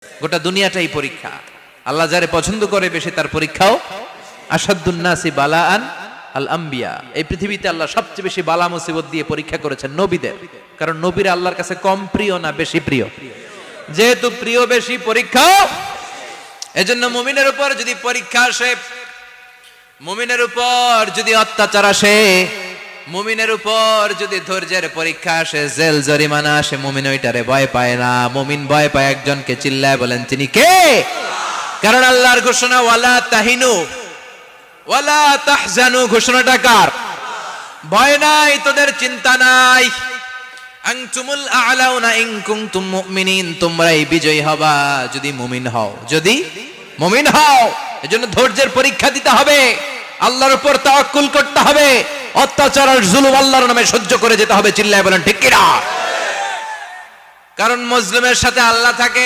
গোটা দুনিয়াটাই পরীক্ষা। আল্লাহ যারে পছন্দ করে বেশি তার পরীক্ষাও। আসাদুন নাসি বালাআন আল আম্বিয়া। এই পৃথিবীতে আল্লাহ সবচেয়ে বেশি বালা মুসিবত দিয়ে পরীক্ষা করেছেন নবীদের, কারণ নবীরা আল্লাহর কাছে কম প্রিয় না বেশি প্রিয়? যেহেতু প্রিয় বেশি, পরীক্ষা। এজন্য মুমিনের উপর যদি পরীক্ষা আসে, মুমিনের উপর যদি অত্যাচার আসে, মুমিনের উপর যদি ধৈর্যের পরীক্ষা আসে, জেল জরিমানা আসে, মুমিন ওইটারে ভয় পায় না। মুমিন ভয় পায় একজনকে, চিল্লায় বলেন তিনি কে? কারণ আল্লাহর ঘোষণা ওয়ালা তাহিনু ওয়ালা তাহজানু। ঘোষণাটা কার? ভয় নাই, তোদের চিন্তা নাই। আনতুমুল আ'লাউনা ইন কুনতুম মুমিনিন। তোমরাই বিজয়ী হবা যদি মুমিন হও, যদি মুমিন হও। এজন্য ধৈর্যের পরীক্ষা দিতে হবে, আল্লাহর উপর তাওয়াক্কুল করতে হবে, অত্যাচার আর জুলুম আল্লাহর নামে সহ্য করে যেতে হবে। চিল্লায় বলেন ঠিক কিনা? কারণ মুসলিমের সাথে আল্লাহ থাকে।